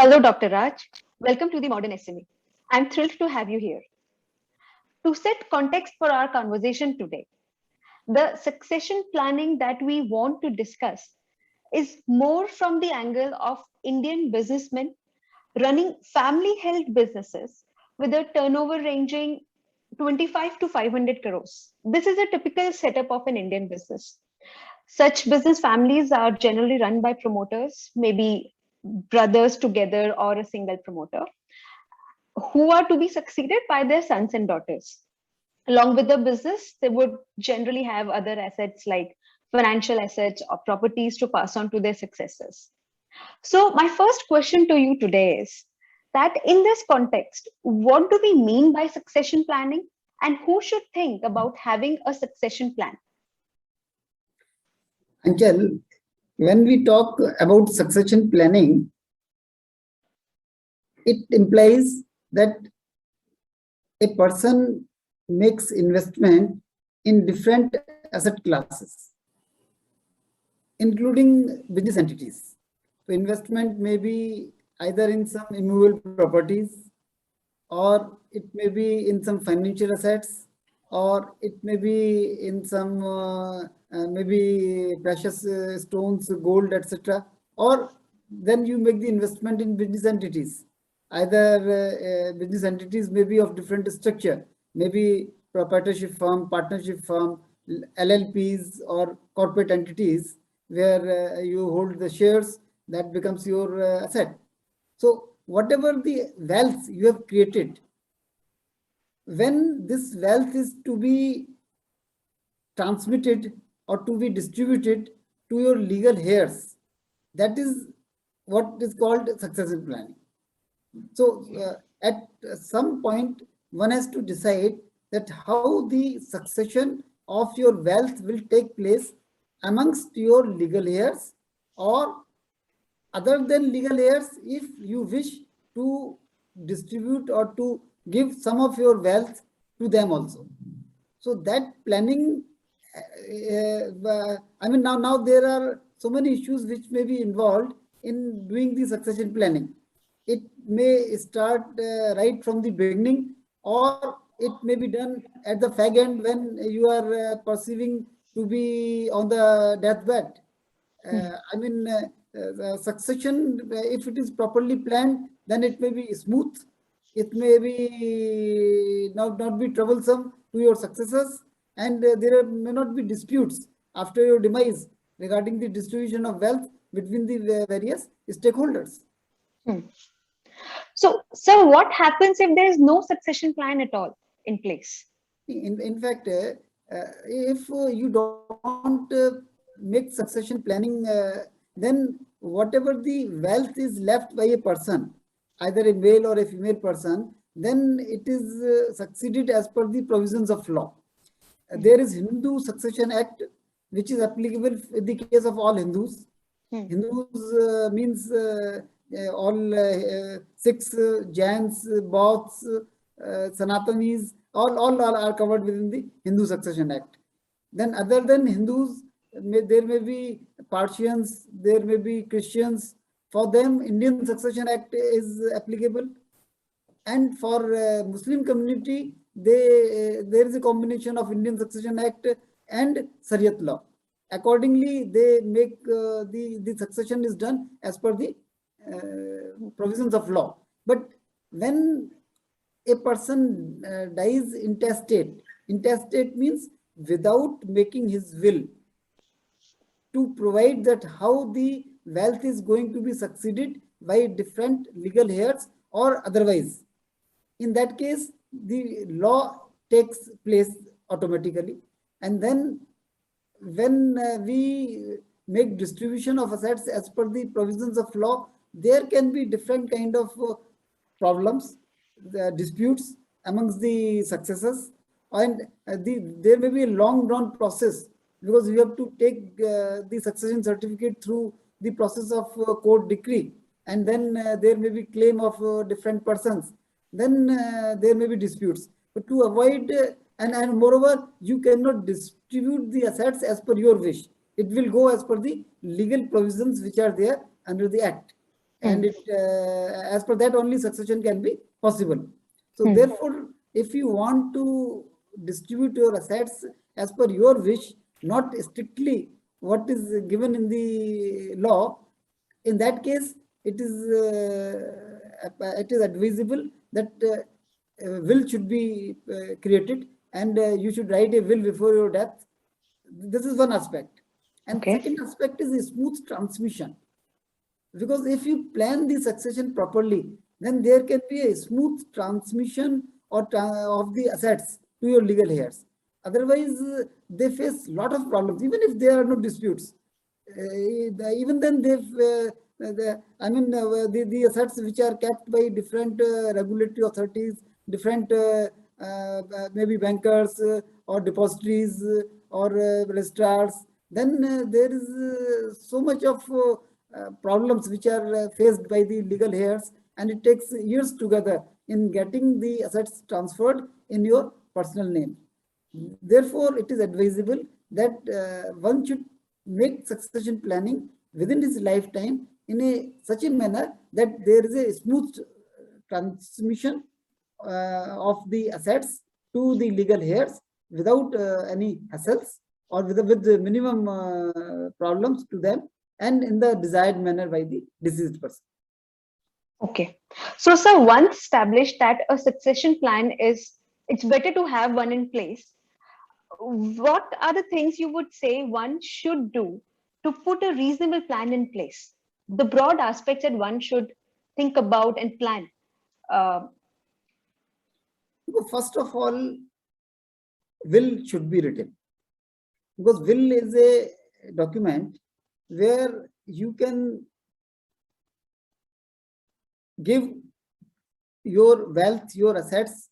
Hello, Dr. Raj. Welcome to the Modern SME. I'm thrilled to have you here. To set context for our conversation today, the succession planning that we want to discuss is more from the angle of Indian businessmen running family held businesses with a turnover ranging 25 to 500 crores. This is a typical setup of an Indian business. Such business families are generally run by promoters, maybe brothers together or a single promoter, who are to be succeeded by their sons and daughters. Along with the business, they would generally have other assets like financial assets or properties to pass on to their successors. So, my first question to you today is that in this context, what do we mean by succession planning and who should think about having a succession plan? Anchal, when we talk about succession planning, it implies that a person makes investment in different asset classes, including business entities. So investment may be either in some immovable properties, or it may be in some financial assets, or it may be in some maybe precious stones, gold, etc. Or then you make the investment in business entities. Either business entities may be of different structure, maybe proprietorship firm, partnership firm, LLPs, or corporate entities where you hold the shares, that becomes your asset. So whatever the wealth you have created, when this wealth is to be transmitted or to be distributed to your legal heirs, that is what is called succession planning. So at some point, one has to decide that how the succession of your wealth will take place amongst your legal heirs, or other than legal heirs, if you wish to distribute or to give some of your wealth to them also. So that planning, I mean, now there are so many issues which may be involved in doing the succession planning. It may start right from the beginning, or it may be done at the fag end when you are perceiving to be on the deathbed. I mean, succession, if it is properly planned, then it may be smooth. It may be not be troublesome to your successors, and there may not be disputes after your demise regarding the distribution of wealth between the various stakeholders. Hmm. So, sir, what happens if there is no succession plan at all in place? In fact, if you don't make succession planning, then whatever the wealth is left by a person, either a male or a female person, then it is succeeded as per the provisions of law. There is Hindu Succession Act, which is applicable in the case of all Hindus. Hindus means all Sikhs, Jains, Bauths, Sanatanis, all are covered within the Hindu Succession Act. Then other than Hindus, there may be Parsians, there may be Christians. For them, Indian Succession Act is applicable. And for Muslim community, there is a combination of Indian Succession Act and Shariat law. Accordingly, they make the succession is done as per the provisions of law. But when a person dies intestate means without making his will to provide that how the wealth is going to be succeeded by different legal heirs or otherwise. In that case, the law takes place automatically. And then when we make distribution of assets as per the provisions of law, there can be different kind of problems, the disputes amongst the successors, and there may be a long drawn process because you have to take the succession certificate through the process of court decree, and then there may be claim of different persons, then there may be disputes. But to avoid and moreover, you cannot distribute the assets as per your wish. It will go as per the legal provisions which are there under the act. and it as per that only succession can be possible. So Hmm. therefore, if you want to distribute your assets as per your wish, not strictly what is given in the law, in that case it is advisable that will should be created, and you should write a will before your death. This is one aspect. And Okay. second aspect is a smooth transmission. Because if you plan the succession properly, then there can be a smooth transmission of the assets to your legal heirs. Otherwise, they face a lot of problems, even if there are no disputes. Even then, the assets which are kept by different regulatory authorities, different maybe bankers or depositories or registrars, then there is so much of problems which are faced by the legal heirs, and it takes years together in getting the assets transferred in your personal name. Therefore, it is advisable that one should make succession planning within his lifetime in a such a manner that there is a smooth transmission of the assets to the legal heirs without any hassles, or with the minimum problems to them, and in the desired manner by the deceased person. Okay. So, sir, once established that a succession plan is, it's better to have one in place. What are the things you would say one should do to put a reasonable plan in place? The broad aspects that one should think about and plan. Uh, First of all, will should be written, because will is a document where you can give your wealth, your assets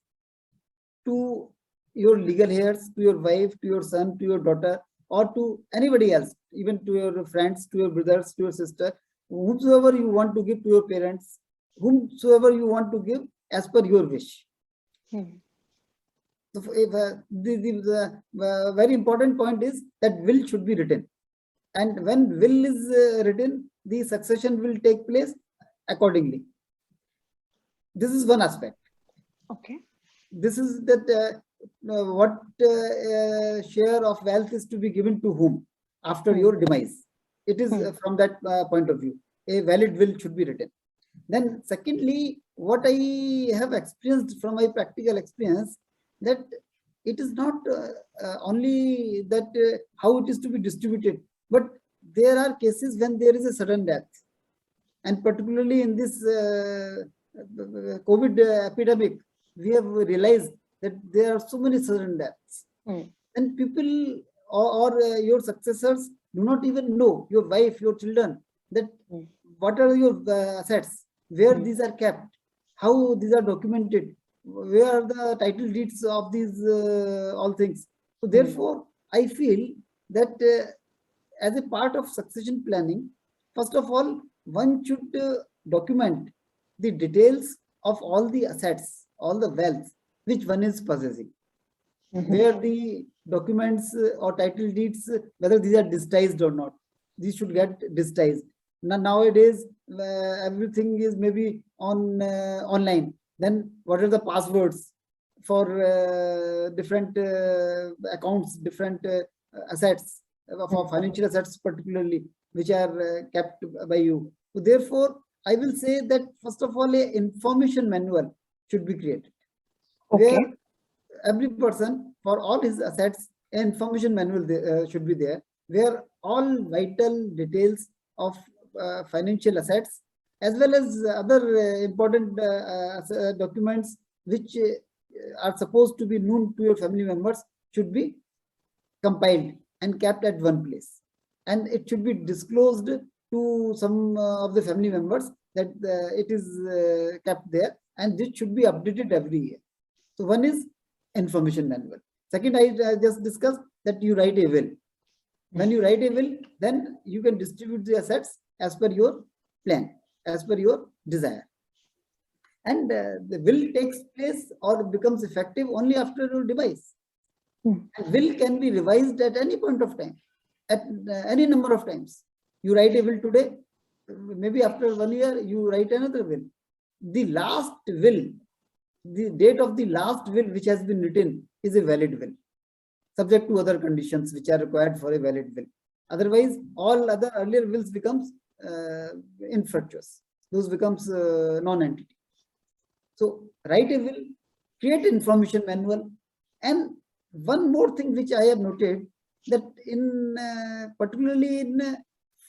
to your legal heirs, to your wife, to your son, to your daughter, or to anybody else, even to your friends, to your brothers, to your sister, whomsoever you want to give, to your parents, whomsoever you want to give as per your wish. hmm. So the very important point is that will should be written. And when will is written, the succession will take place accordingly. This is one aspect. Okay. This is that what share of wealth is to be given to whom after Hmm. your demise. It is Hmm. from that point of view, a valid will should be written. Then secondly, what I have experienced from my practical experience, that it is not only that how it is to be distributed, but there are cases when there is a sudden death, and particularly in this COVID epidemic, we have realized that there are so many sudden deaths, Hmm. and people or your successors do not even know, your wife, your children, that Hmm. what are your assets, where Hmm. these are kept, how these are documented, where are the title deeds of these all things. So Hmm. therefore, I feel that as a part of succession planning, first of all, one should document the details of all the assets, all the wealth which one is possessing, Mhm. where the documents or title deeds, whether these are digitized or not. These should get digitized. Now, nowadays, everything is maybe on online. Then, what are the passwords for different accounts, different assets, for financial assets particularly, which are kept by you? So, therefore, I will say that first of all, a information manual should be created, where Okay. every person, for all his assets, an information manual should be there, where all vital details of financial assets, as well as other important documents which are supposed to be known to your family members, should be compiled and kept at one place, and it should be disclosed to some of the family members that it is kept there, and this should be updated every year. So one is information manual. Second, I just discussed that you write a will. When you write a will, then you can distribute the assets as per your plan, as per your desire. And the will takes place or becomes effective only after your demise. Hmm. And will can be revised at any point of time, at any number of times. You write a will today, maybe after 1 year, you write another will. The last will, the date of the last will which has been written is a valid will, subject to other conditions which are required for a valid will. Otherwise, all other earlier wills becomes infructuous. Those becomes non-entity. So write a will, create information manual, and one more thing which I have noted, that in particularly in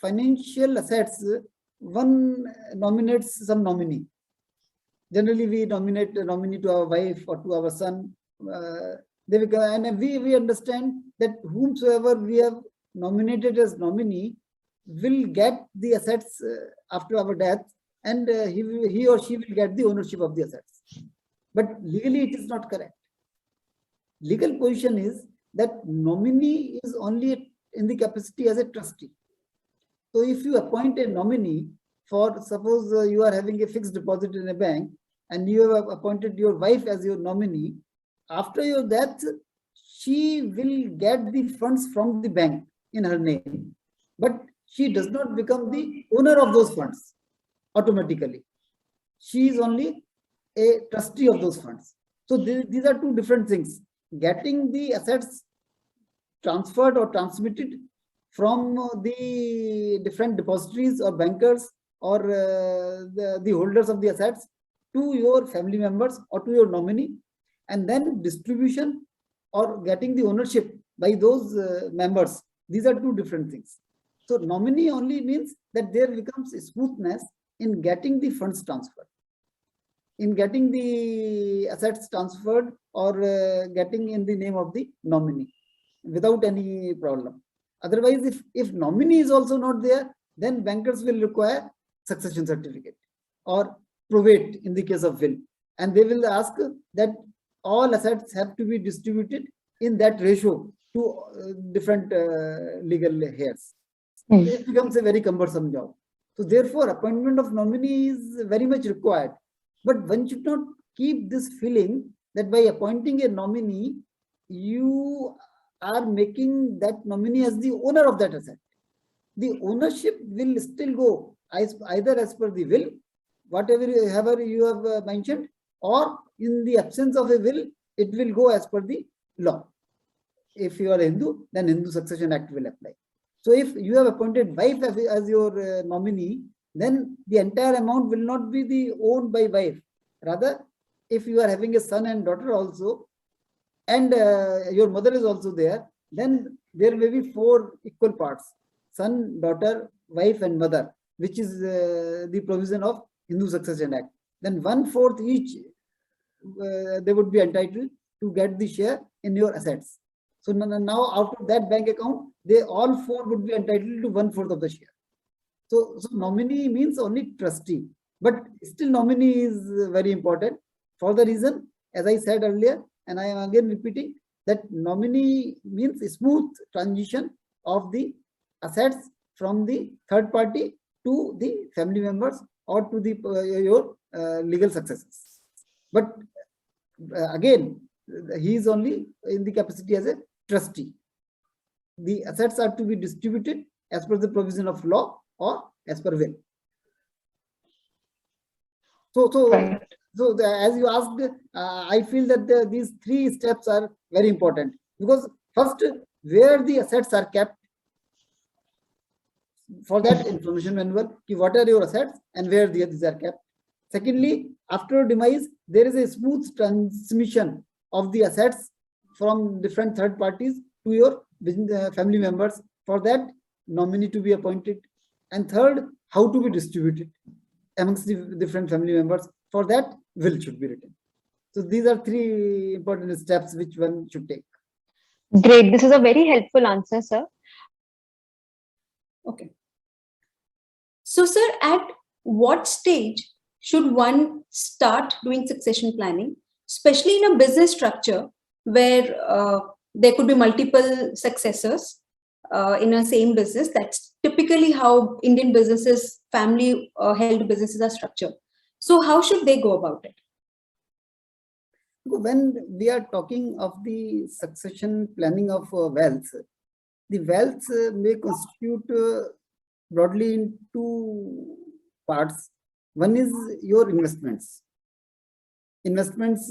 financial assets, one nominates some nominee. Generally, we nominate a nominee to our wife or to our son. They become, and we understand that whomsoever we have nominated as nominee will get the assets after our death, and he or she will get the ownership of the assets. But legally, it is not correct. Legal position is that nominee is only in the capacity as a trustee. So if you appoint a nominee, for suppose you are having a fixed deposit in a bank and you have appointed your wife as your nominee, after your death, she will get the funds from the bank in her name, but she does not become the owner of those funds automatically. She is only a trustee of those funds. So these are two different things. Getting the assets transferred or transmitted from the different depositories or bankers or the holders of the assets to your family members or to your nominee, and then distribution or getting the ownership by those members. These are two different things. So nominee only means that there becomes a smoothness in getting the funds transferred, in getting the assets transferred, or getting in the name of the nominee without any problem. Otherwise, if nominee is also not there, then bankers will require succession certificate or probate in the case of will, and they will ask that all assets have to be distributed in that ratio to different legal heirs. It becomes a very cumbersome job. So therefore, appointment of nominee is very much required. But one should not keep this feeling that by appointing a nominee, you are making that nominee as the owner of that asset. The ownership will still go either as per the will, whatever you have mentioned, or in the absence of a will, it will go as per the law. If you are Hindu, then Hindu Succession Act will apply. So if you have appointed wife as your nominee, then the entire amount will not be the owned by wife. Rather, if you are having a son and daughter also, and your mother is also there, then there may be 4 equal parts: son, daughter, wife, and mother, which is the provision of Hindu Succession Act. Then 1/4 each they would be entitled to get the share in your assets. So now out of that bank account, they all 4 would be entitled to 1/4 of the share. So nominee means only trustee, but still nominee is very important for the reason, as I said earlier, and I am again repeating, that nominee means a smooth transition of the assets from the third party to the family members or to the your legal successors. But again, he is only in the capacity as a trustee. The assets are to be distributed as per the provision of law or as per will. So as you asked, I feel that these 3 steps are very important, because first, where the assets are kept, for that information manual, what are your assets and where these are kept. Secondly, after demise, there is a smooth transmission of the assets from different third parties to your family members. For that, nominee to be appointed. And third, how to be distributed amongst the different family members. For that, will should be written. So these are 3 important steps which one should take. Great. This is a very helpful answer, sir. Okay. So, sir, at what stage should one start doing succession planning, especially in a business structure where there could be multiple successors in a same business? That's typically how Indian businesses, family held businesses are structured. So how should they go about it? When we are talking of the succession planning of wealth, the wealth may constitute broadly in two parts. One is your investments. Investments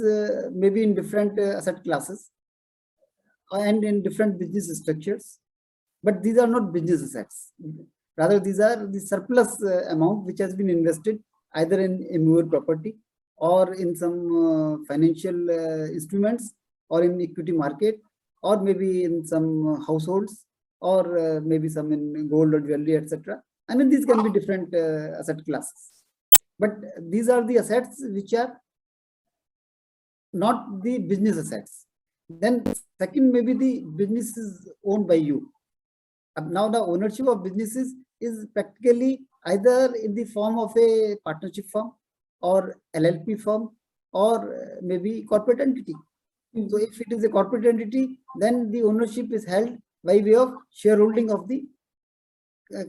may be in different asset classes and in different business structures, but these are not business assets. Rather, these are the surplus amount which has been invested either in immovable property or in some financial instruments or in equity market or maybe in some households or maybe some in gold or jewelry, etc. I mean, these can be different asset classes. But these are the assets which are not the business assets. Then second, maybe the business is owned by you. Now the ownership of businesses is practically either in the form of a partnership firm or LLP firm or maybe corporate entity. So if it is a corporate entity, then the ownership is held by way of shareholding of the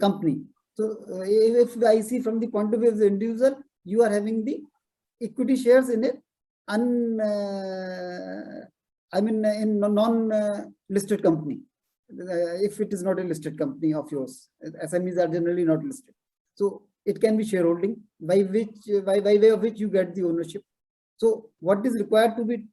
company. So if I see from the point of view of the individual, you are having the equity shares in it, in non-listed company. If it is not a listed company of yours, SMEs are generally not listed. So it can be shareholding by way of which you get the ownership. So what is required to be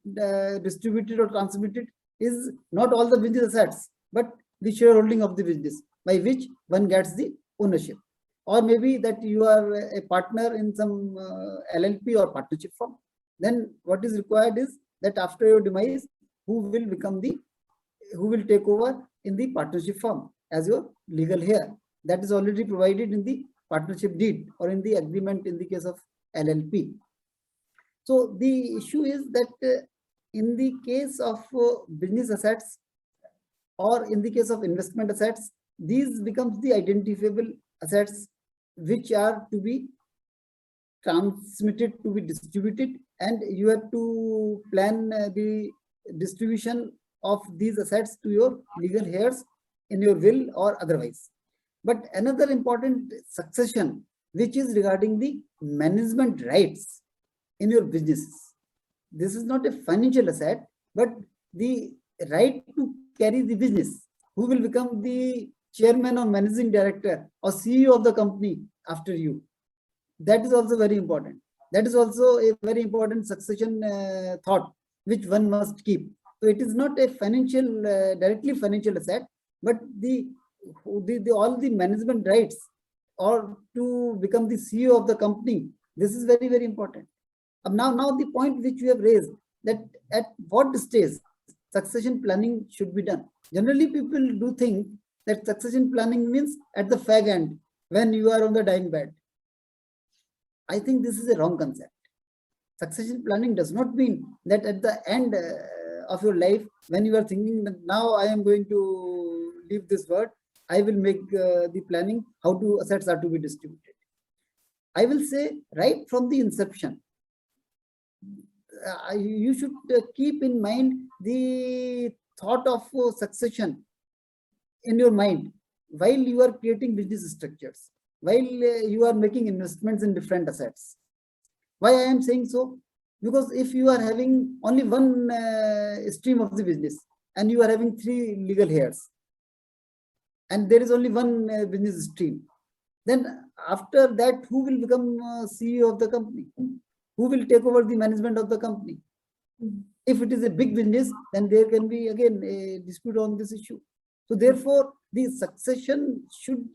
distributed or transmitted is not all the business assets, but the shareholding of the business by which one gets the ownership. Or maybe that you are a partner in some LLP or partnership firm. Then what is required is that after your demise, who will take over in the partnership firm as your legal heir. That is already provided in the partnership deed or in the agreement in the case of LLP. So the issue is that in the case of business assets or in the case of investment assets, these becomes the identifiable assets which are to be transmitted, to be distributed, and you have to plan the distribution of these assets to your legal heirs in your will or otherwise. But another important succession, which is regarding the management rights in your businesses. This is not a financial asset, but the right to carry the business. Who will become the chairman or managing director or CEO of the company after you? That is also very important. That is also a very important succession thought which one must keep. So it is not a financial, directly financial asset, but all the management rights or to become the CEO of the company. This is very, very important. Now the point which you have raised, that at what stage succession planning should be done. Generally, people do think that succession planning means at the fag end when you are on the dying bed. I think this is a wrong concept. Succession planning does not mean that at the end of your life, when you are thinking that now I am going to leave this world, I will make the planning how assets are to be distributed. I will say right from the inception, you should keep in mind the thought of succession in your mind while you are creating business structures, while you are making investments in different assets. Why I am saying so? Because if you are having only one stream of the business and you are having 3 legal heirs and there is only one business stream, then after that, who will become CEO of the company? Who will take over the management of the company? If it is a big business, then there can be again a dispute on this issue. So therefore, the succession should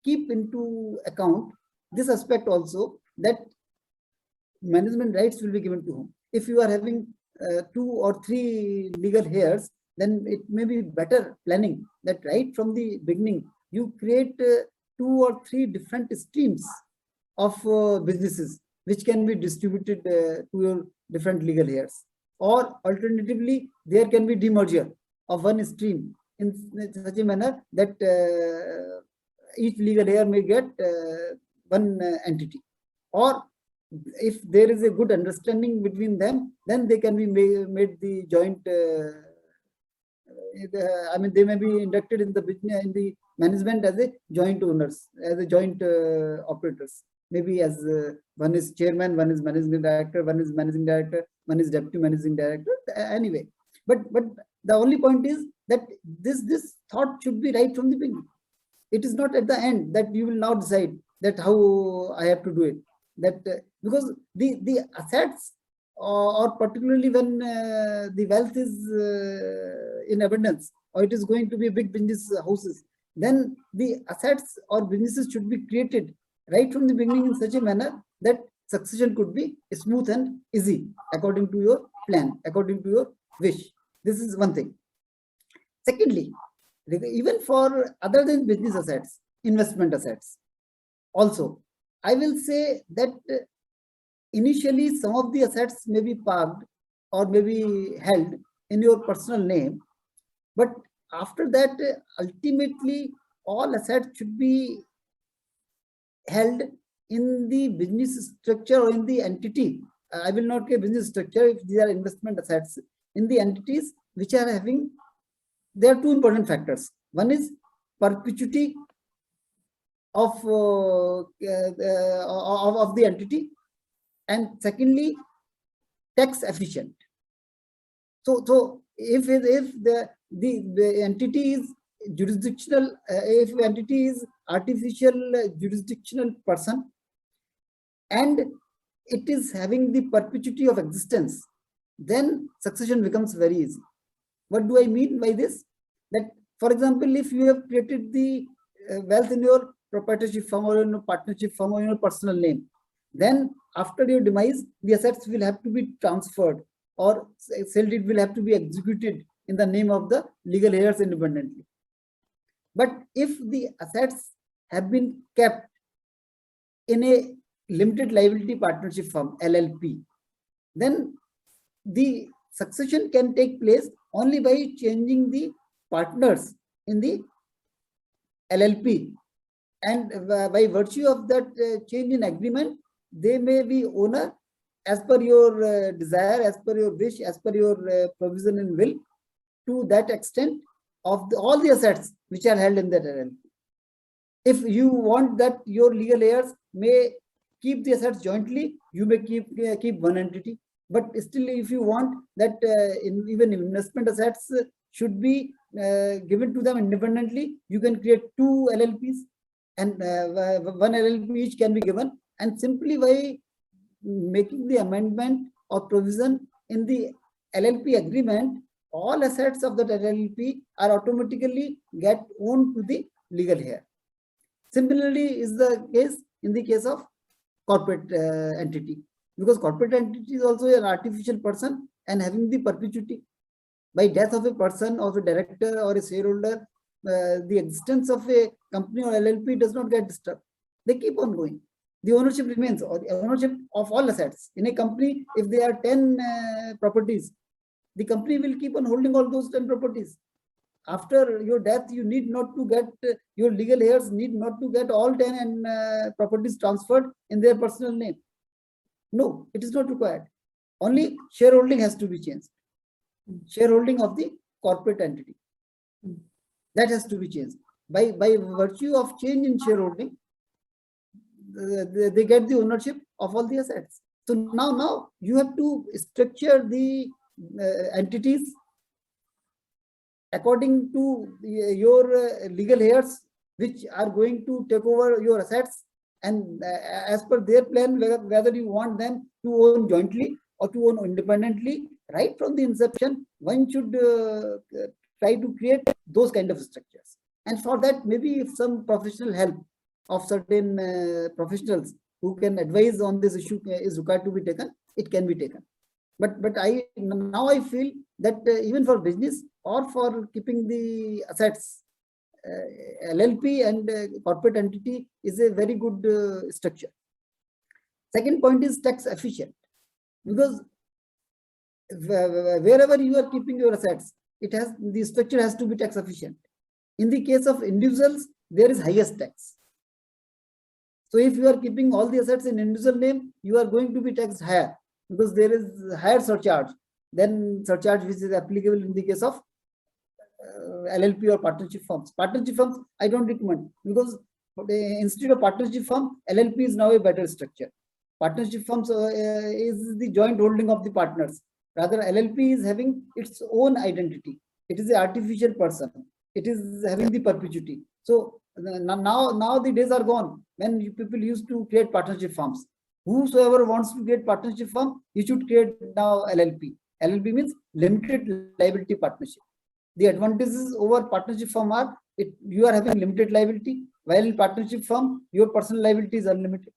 keep into account this aspect also, that management rights will be given to whom. If you are having 2 or 3 legal heirs, then it may be better planning that right from the beginning, you create 2 or 3 different streams of businesses which can be distributed to your different legal heirs. Or alternatively, there can be demerger of one stream in such a manner that each legal heir may get one entity. Or if there is a good understanding between them, then they can be made the joint. I mean, they may be inducted in the management as a joint owners, as a joint operators. Maybe as one is chairman, one is managing director, one is managing director, one is deputy managing director. Anyway, but the only point is that this thought should be right from the beginning. It is not at the end that you will now decide that how I have to do it. That because the assets, or particularly when the wealth is in abundance, or it is going to be big business houses, then the assets or businesses should be created right from the beginning in such a manner that succession could be smooth and easy according to your plan, according to your wish. This is one thing. Secondly, even for other than business assets, investment assets, also, I will say that initially some of the assets may be parked or may be held in your personal name, but after that, ultimately, all assets should be held in the business structure or in the entity. I will not say business structure if these are investment assets, in the entities which are having. There are two important factors. One is perpetuity of the entity, and secondly, tax efficient. So if the entity is jurisdictional, if entity is artificial jurisdictional person, and it is having the perpetuity of existence, then succession becomes very easy. What do I mean by this? That, for example, if you have created the wealth in your proprietorship firm or in your partnership firm or in your personal name, then after your demise, the assets will have to be transferred, or sale deed will have to be executed in the name of the legal heirs independently. But if the assets have been kept in a limited liability partnership firm, LLP, then the succession can take place only by changing the partners in the LLP, and by virtue of that change in agreement, they may be owner as per your desire, as per your wish, as per your provision in will, to that extent of all the assets which are held in that LLP. If you want that your legal heirs may keep the assets jointly, you may keep one entity. But still, if you want that even investment assets should be given to them independently, you can create two LLPs, and one LLP each can be given. And simply by making the amendment or provision in the LLP agreement, all assets of that LLP are automatically get owned to the legal heir. Similarly, is the case in the case of corporate entity, because corporate entity is also an artificial person and having the perpetuity. By death of a person, of a director or a shareholder, the existence of a company or LLP does not get disturbed. They keep on going. The ownership remains, or the ownership of all assets. In a company, if there are 10 properties, the company will keep on holding all those 10 properties. After your death, you need not to get, your legal heirs need not to get all 10 properties transferred in their personal name. No, it is not required. Only shareholding has to be changed. Shareholding of the corporate entity. That has to be changed. By virtue of change in shareholding, they get the ownership of all the assets. So now you have to structure the entities according to your legal heirs, which are going to take over your assets, and as per their plan, whether you want them to own jointly or to own independently. Right from the inception, one should try to create those kind of structures. And for that, maybe if some professional help of certain professionals who can advise on this issue is required to be taken, it can be taken. But I feel that even for business or for keeping the assets, LLP and corporate entity is a very good structure. Second point is tax efficient, because wherever you are keeping your assets, the structure has to be tax efficient. In the case of individuals, there is highest tax. So if you are keeping all the assets in individual name, you are going to be taxed higher, because there is higher surcharge than surcharge which is applicable in the case of LLP or partnership firms. Partnership firms, I don't recommend, because instead of partnership firm, LLP is now a better structure. Partnership firms is the joint holding of the partners. Rather, LLP is having its own identity. It is an artificial person. It is having the perpetuity. So Now the days are gone when people used to create partnership firms. Whosoever wants to create partnership firm, you should create now LLP. LLP means limited liability partnership. The advantages over partnership firm are you are having limited liability, while in partnership firm your personal liability is unlimited.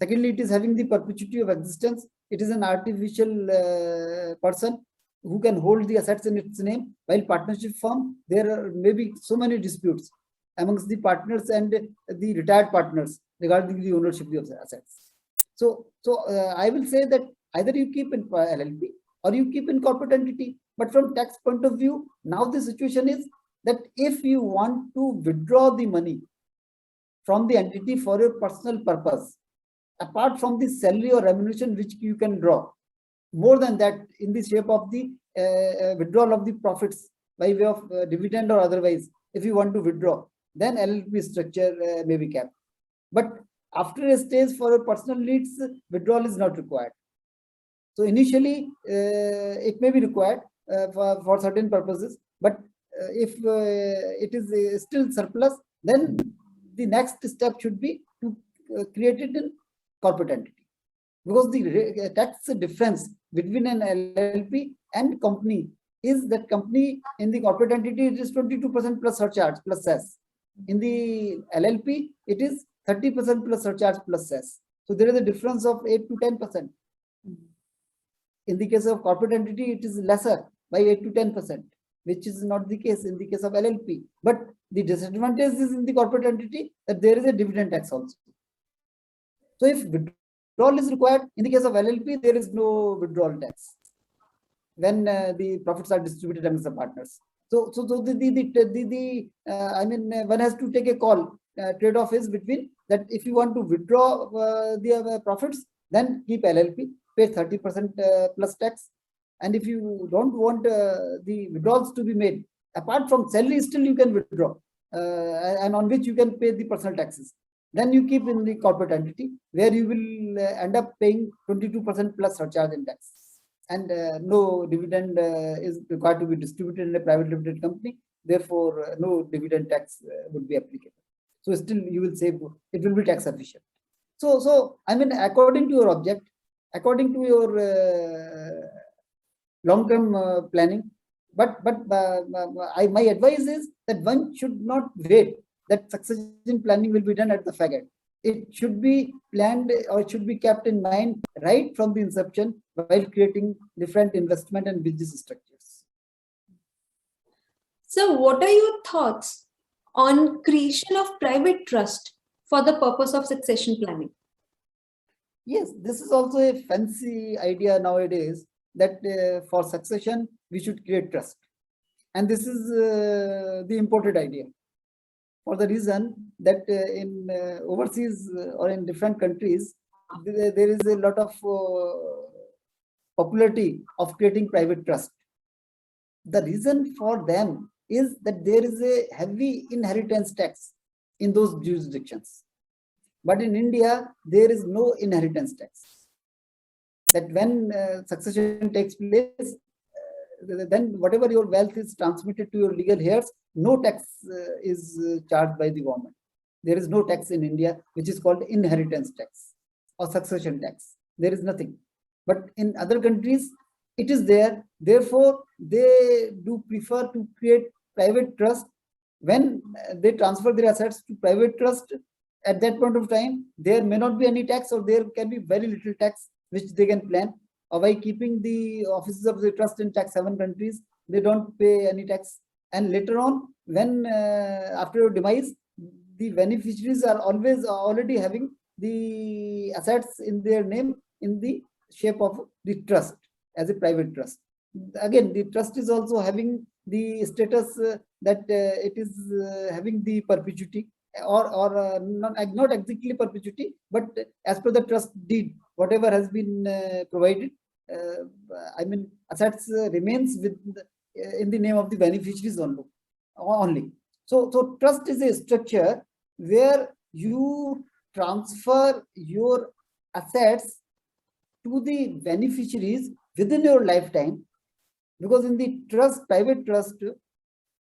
Secondly, it is having the perpetuity of existence. It is an artificial person who can hold the assets in its name. While partnership firm, there are maybe so many disputes amongst the partners and the retired partners regarding the ownership of the assets. So I will say that either you keep in LLP or you keep in corporate entity. But from tax point of view, now the situation is that if you want to withdraw the money from the entity for your personal purpose, apart from the salary or remuneration which you can draw, more than that in the shape of the withdrawal of the profits by way of dividend or otherwise, if you want to withdraw, then LLP structure may be kept. But after a stage for your personal needs, withdrawal is not required. So initially, it may be required for certain purposes, but if it is still surplus, then the next step should be to create it in corporate entity, because the tax difference between an LLP and company is that company in the corporate entity it is 22% plus surcharge plus cess. In the LLP it is 30% plus surcharge plus cess. So there is a difference of 8 to 10%. In the case of corporate entity, it is lesser by 8 to 10%, which is not the case in the case of LLP. But the disadvantage is in the corporate entity that there is a dividend tax also. So if withdrawal is required, in the case of LLP, there is no withdrawal tax when the profits are distributed amongst the partners. So I mean, one has to take a call. Trade-off is between that if you want to withdraw the profits, then keep LLP, pay 30% plus tax. And if you don't want the withdrawals to be made, apart from salary, still you can withdraw, and on which you can pay the personal taxes. Then you keep in the corporate entity where you will end up paying 22% plus surcharge in tax. And no dividend is required to be distributed in a private limited company. Therefore, no dividend tax would be applicable. So still you will save, it will be tax efficient. So I mean, according to your object, according to your long-term planning, but my advice is that one should not wait that succession planning will be done at the fag end. It should be planned or it should be kept in mind right from the inception while creating different investment and business structures. So what are your thoughts on creation of private trust for the purpose of succession planning? Yes, this is also a fancy idea nowadays that for succession, we should create trust. And this is the imported idea, for the reason that in overseas or in different countries, there is a lot of popularity of creating private trust. The reason for them is that there is a heavy inheritance tax in those jurisdictions. But in India, there is no inheritance tax. That when succession takes place, then whatever your wealth is transmitted to your legal heirs, no tax is charged by the government. There is no tax in India, which is called inheritance tax or succession tax. There is nothing. But in other countries, it is there. Therefore, they do prefer to create private trust. When they transfer their assets to private trust, at that point of time, there may not be any tax or there can be very little tax which they can plan. Or by keeping the offices of the trust in tax haven countries, they don't pay any tax. And later on, when after your demise, the beneficiaries are always already having the assets in their name in the shape of the trust as a private trust. Again, the trust is also having the status that it is having the perpetuity or not exactly perpetuity, but as per the trust deed, whatever has been provided, I mean, assets remains with in the name of the beneficiaries only. So trust is a structure where you transfer your assets to the beneficiaries within your lifetime, because in the trust, private trust,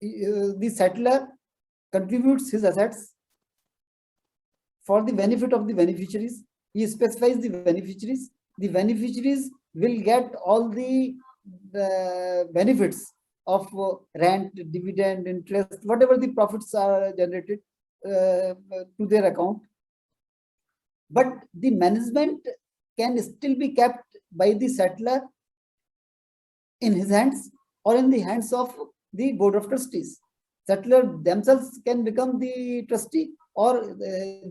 the settler contributes his assets for the benefit of the beneficiaries. He specifies the beneficiaries. The beneficiaries will get all the benefits of rent, dividend, interest, whatever the profits are generated to their account. But the management can still be kept by the settler in his hands or in the hands of the board of trustees. Settler themselves can become the trustee, or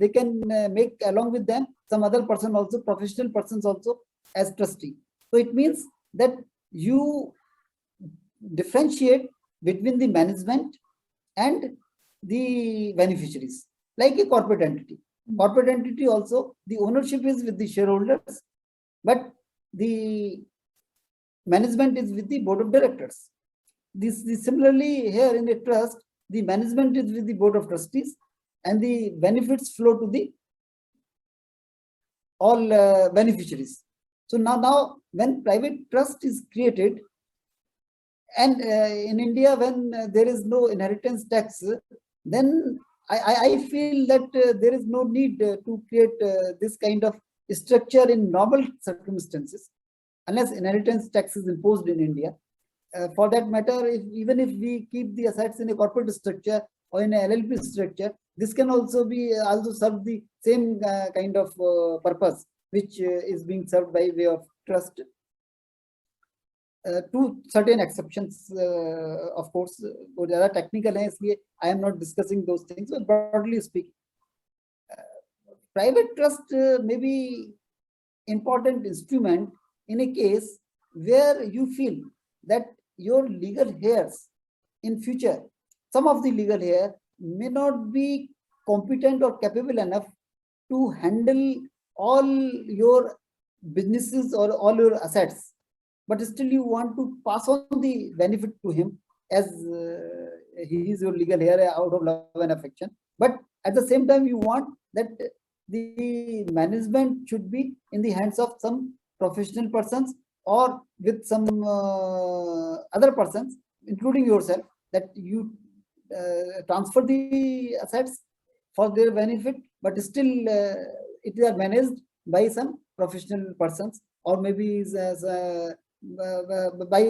they can make along with them some other person also, professional persons also, as trustee. So it means that you differentiate between the management and the beneficiaries, like a corporate entity. Corporate entity also, the ownership is with the shareholders, but the management is with the board of directors. This similarly here in a trust, the management is with the board of trustees, and the benefits flow to the all beneficiaries. So now when private trust is created, and in India, when there is no inheritance tax, then I feel that there is no need to create this kind of structure in normal circumstances, unless inheritance tax is imposed in India. For that matter, even if we keep the assets in a corporate structure or in a LLP structure, this can also serve the same kind of purpose, which is being served by way of trust. To certain exceptions, of course, वो ज़्यादा technical है, इसलिए I am not discussing those things. But broadly speaking, private trust may be important instrument in a case where you feel that your legal heirs in future, some of the legal heirs may not be competent or capable enough to handle all your businesses or all your assets, but still you want to pass on the benefit to him as he is your legal heir out of love and affection. But at the same time, you want that the management should be in the hands of some professional persons or with some other persons, including yourself, that you transfer the assets for their benefit, but still it is managed by some professional persons, or maybe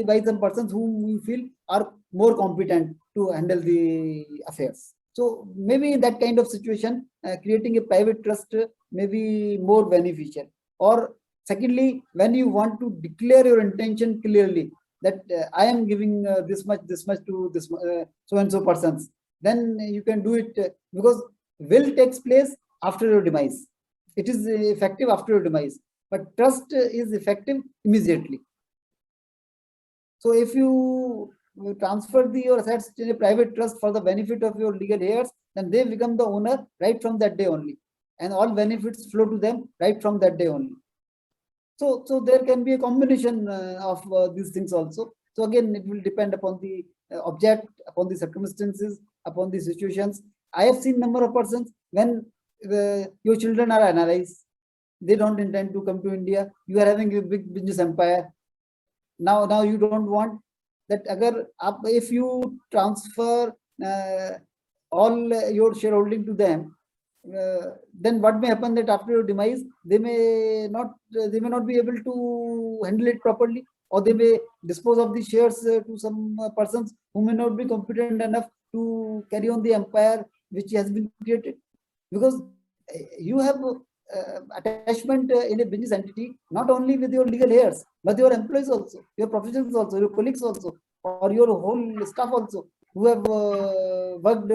by some persons whom we feel are more competent to handle the affairs. So maybe in that kind of situation, creating a private trust may be more beneficial. Or secondly, when you want to declare your intention clearly that I am giving this much to this so and so persons, then you can do it, because will takes place after your demise. It is effective after your demise, but trust is effective immediately. So if you transfer your assets in a private trust for the benefit of your legal heirs, then they become the owner right from that day only, and all benefits flow to them right from that day only. So there can be a combination of these things also. So again, it will depend upon the object, upon the circumstances, upon the situations. I have seen number of persons when your children are NRIs, they don't intend to come to India. You are having a big business empire. Now you don't want that. If you transfer all your shareholding to them, then what may happen that after your demise, they may not be able to handle it properly, or they may dispose of the shares to some persons who may not be competent enough to carry on the empire which has been created. Because you have attachment in a business entity, not only with your legal heirs, but your employees also, your professionals also, your colleagues also, or your whole staff also, who have worked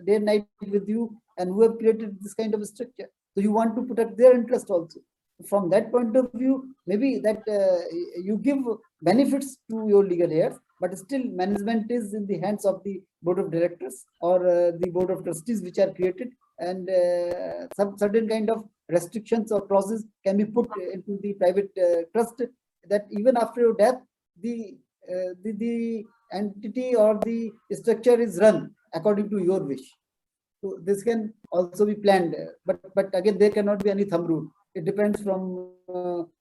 day and night with you and who have created this kind of structure. So you want to protect their interest also. From that point of view, maybe that you give benefits to your legal heirs, but still management is in the hands of the board of directors or the board of trustees which are created, and some certain kind of restrictions or clauses can be put into the private trust, that even after your death, the entity or the structure is run according to your wish. So this can also be planned, but again, there cannot be any thumb rule. It depends from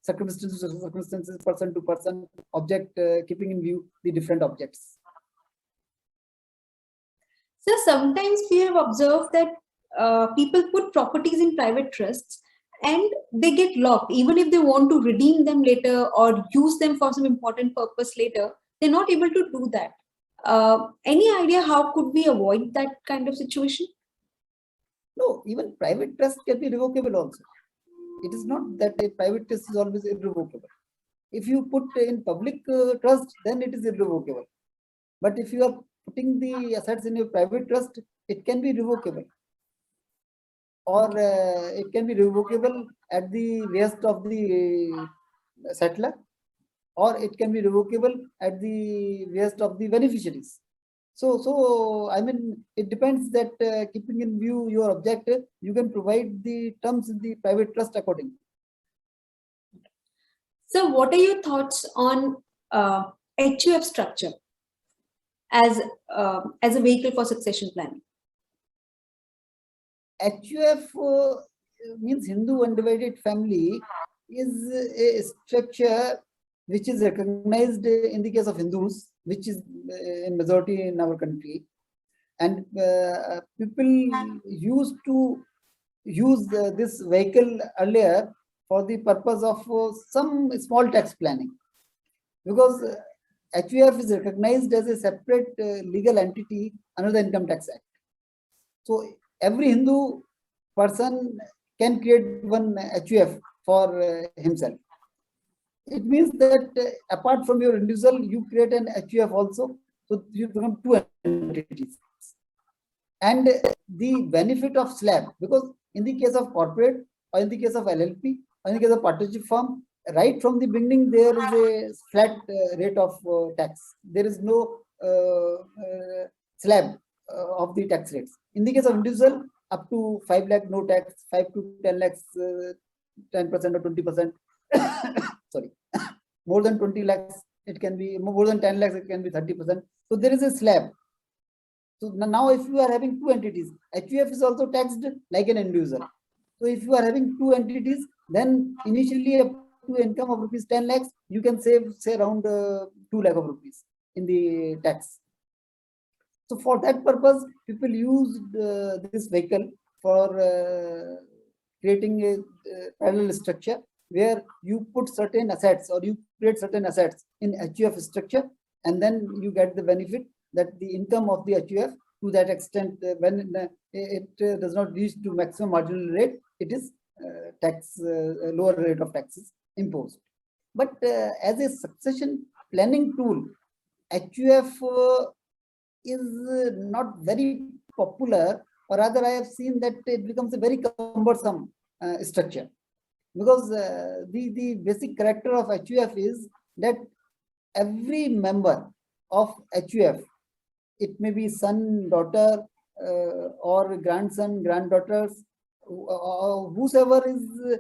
circumstances to circumstances, person to person, object, keeping in view the different objects. So sometimes we have observed that people put properties in private trusts and they get locked. Even if they want to redeem them later or use them for some important purpose later, they're not able to do that. Any idea how could we avoid that kind of situation? No, even private trust can be revocable also. It is not that a private trust is always irrevocable. If you put in public trust, then it is irrevocable. But if you are putting the assets in your private trust, it can be revocable. Or it can be revocable at the behest of the settler, or it can be revocable at the behest of the beneficiaries. So I mean, it depends that keeping in view your objective, you can provide the terms in the private trust accordingly. So what are your thoughts on HUF structure as a vehicle for succession planning? HUF means Hindu undivided family is a structure which is recognized in the case of Hindus, which is in majority in our country. And people used to use this vehicle earlier for the purpose of some small tax planning, because HUF is recognized as a separate legal entity under the Income Tax Act. So every Hindu person can create one HUF for himself. It means that apart from your individual, you create an HUF also, so you become two entities. And the benefit of slab, because in the case of corporate or in the case of LLP or in the case of partnership firm, right from the beginning there is a flat rate of tax. There is no slab of the tax rates. In the case of individual, up to 5 lakh no tax, 5 to 10 lakhs 10% or 20%. Sorry, more than 20 lakhs it can be, more than 10 lakhs it can be 30%. So there is a slab. So now if you are having two entities, HUF is also taxed like an individual. So if you are having two entities, then initially up to income of rupees 10 lakhs, you can save say around 2 lakh of rupees in the tax. So for that purpose, people used this vehicle for creating a parallel structure where you put certain assets or you create certain assets in HUF structure, and then you get the benefit that the income of the HUF to that extent when it does not reach to maximum marginal rate, it is lower rate of taxes imposed. But as a succession planning tool, HUF is not very popular, or rather I have seen that it becomes a very cumbersome structure, because the basic character of HUF is that every member of HUF, it may be son, daughter, or grandson, granddaughters, whosoever is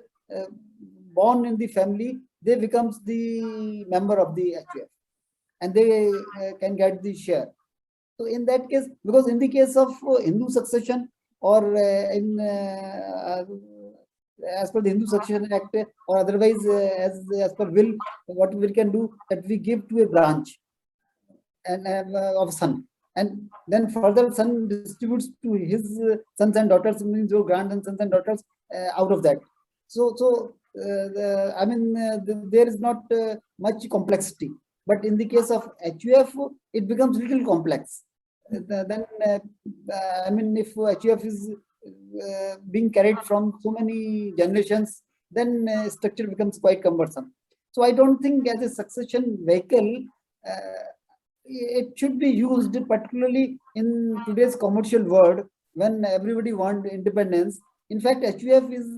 born in the family, they becomes the member of the HUF, and they can get the share. So in that case, because in the case of Hindu succession or as per the Hindu Succession Act or otherwise as per will, what we can do that we give to a branch and of son, and then further son distributes to his sons and daughters, means your grand and sons and daughters out of that. So I mean there is not much complexity, but in the case of HUF, it becomes little complex. Then I mean if HUF is being carried from so many generations, then structure becomes quite cumbersome. So I don't think as a succession vehicle it should be used, particularly in today's commercial world when everybody wants independence. In fact, HUF is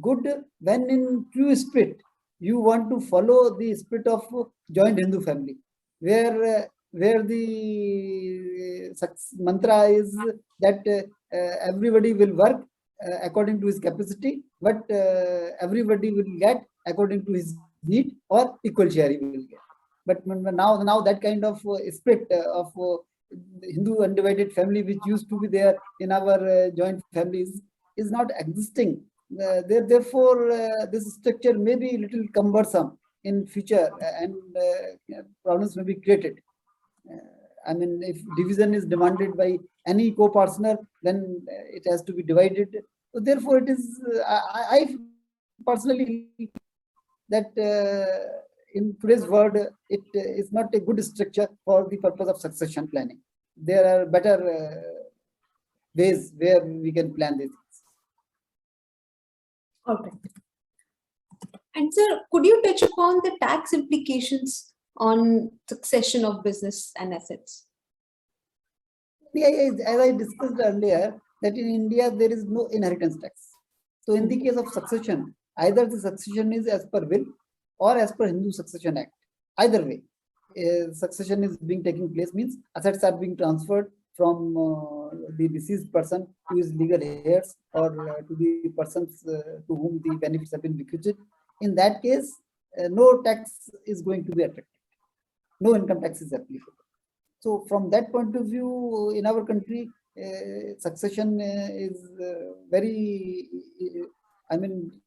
good when in true spirit you want to follow the spirit of joint Hindu family, where the mantra is that everybody will work according to his capacity, but everybody will get according to his need, or equal share he will get. But now that kind of spirit of Hindu undivided family, which used to be there in our joint families, is not existing. Therefore, this structure may be a little cumbersome in future, and problems may be created. I mean, if division is demanded by any co-partner, then it has to be divided. So therefore, it is, I personally that in today's world, it is not a good structure for the purpose of succession planning. There are better ways where we can plan this. Okay. And sir, could you touch upon the tax implications on succession of business and assets? Yeah, as I discussed earlier, that in India there is no inheritance tax. So in the case of succession, either the succession is as per will or as per Hindu Succession Act. Either way, succession is being taking place, means assets are being transferred from the deceased person to his legal heirs, or to the persons to whom the benefits have been bequeathed. In that case, no tax is going to be attracted. No income tax is applicable. So from that point of view, in our country, succession is very,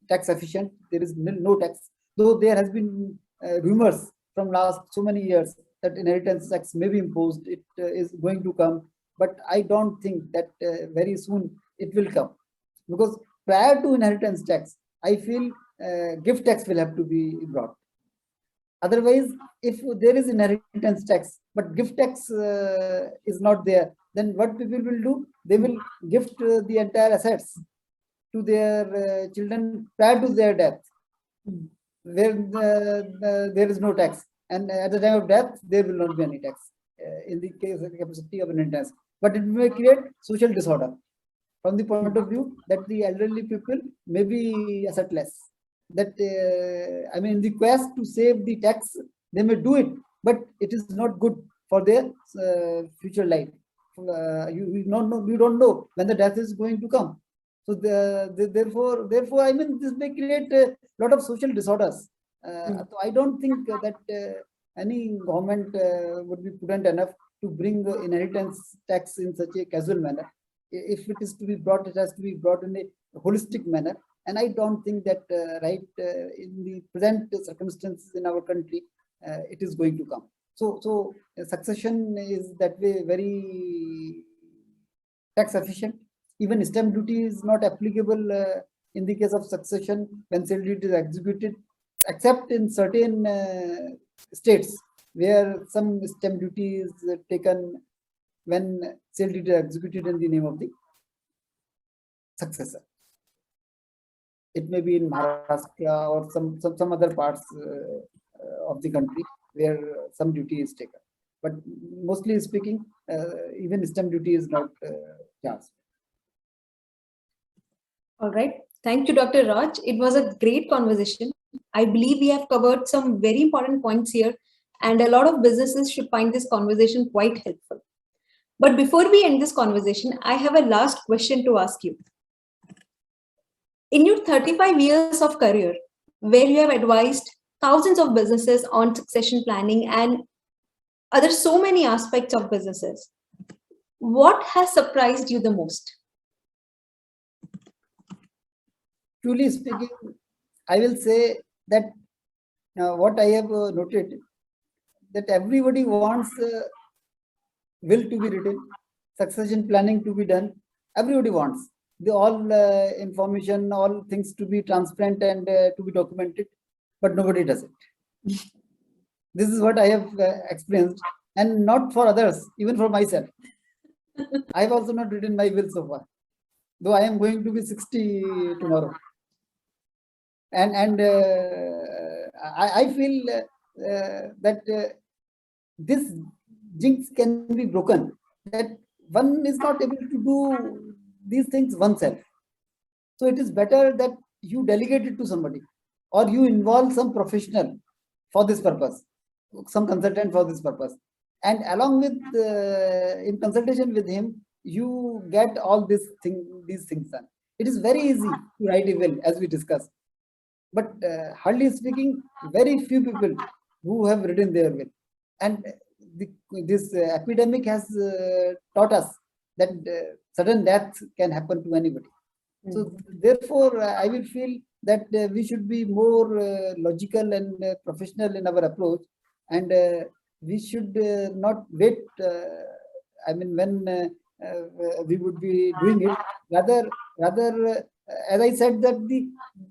tax efficient. There is no tax, though there has been rumors from last so many years that inheritance tax may be imposed. It is going to come, but I don't think that very soon it will come, because prior to inheritance tax, I feel gift tax will have to be brought. Otherwise, if there is inheritance tax, but gift tax is not there, then what people will do? They will gift the entire assets to their children prior to their death, where there is no tax. And at the time of death, there will not be any tax in the case of the capacity of inheritance. But it may create social disorder from the point of view that the elderly people may be assetless. That in the quest to save the tax, they may do it, but it is not good for their future life. You don't know when the death is going to come. So therefore, this may create a lot of social disorders. So I don't think that any government would be prudent enough to bring the inheritance tax in such a casual manner. If it is to be brought, it has to be brought in a holistic manner. And I don't think that in the present circumstances in our country, it is going to come. So succession is that way very tax efficient. Even stamp duty is not applicable in the case of succession when sale deed is executed, except in certain states where some stamp duty is taken when sale deed is executed in the name of the successor. It may be in Maharashtra or some other parts of the country where some duty is taken. But mostly speaking, even stamp duty is not charged. All right. Thank you, Dr. Raj. It was a great conversation. I believe we have covered some very important points here, and a lot of businesses should find this conversation quite helpful. But before we end this conversation, I have a last question to ask you. In your 35 years of career, where you have advised thousands of businesses on succession planning and other so many aspects of businesses, what has surprised you the most? Truly speaking, I will say that what I have noted, that everybody wants will to be written, succession planning to be done. Everybody wants the all information, all things to be transparent and to be documented, but nobody does it. This is what I have experienced, and not for others, even for myself. I have also not written my will so far, though I am going to be 60 tomorrow. And I feel that this jinx can be broken, that one is not able to do these things oneself. So it is better that you delegate it to somebody, or you involve some professional for this purpose, some consultant for this purpose. And along with, in consultation with him, you get all these things done. It is very easy to write a will, as we discussed. But hardly speaking, very few people who have written their will. And this epidemic has taught us that sudden death can happen to anybody. So therefore, I will feel that we should be more logical and professional in our approach, and we should not wait. When we would be doing it. Rather, as I said, that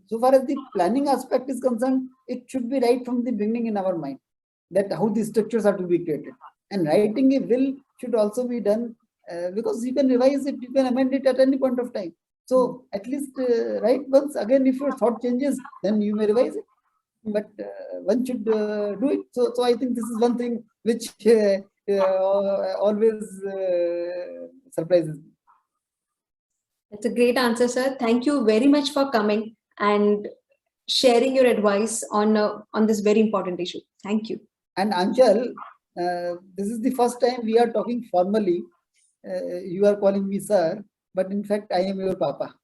so far as the planning aspect is concerned, it should be right from the beginning in our mind, that how the structures are to be created. And writing a will should also be done, because you can revise it, you can amend it at any point of time. So at least write once. Again, if your thought changes, then you may revise it. But one should do it. So I think this is one thing which always surprises me. That's a great answer, sir. Thank you very much for coming and sharing your advice on this very important issue. Thank you. And Anchal, this is the first time we are talking formally. You are calling me sir, but in fact, I am your papa.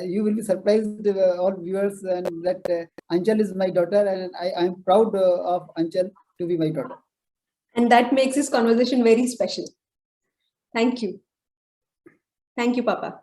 You will be surprised, all viewers, and that Anchal is my daughter, and I am proud of Anchal to be my daughter. And that makes this conversation very special. Thank you. Thank you, Papa.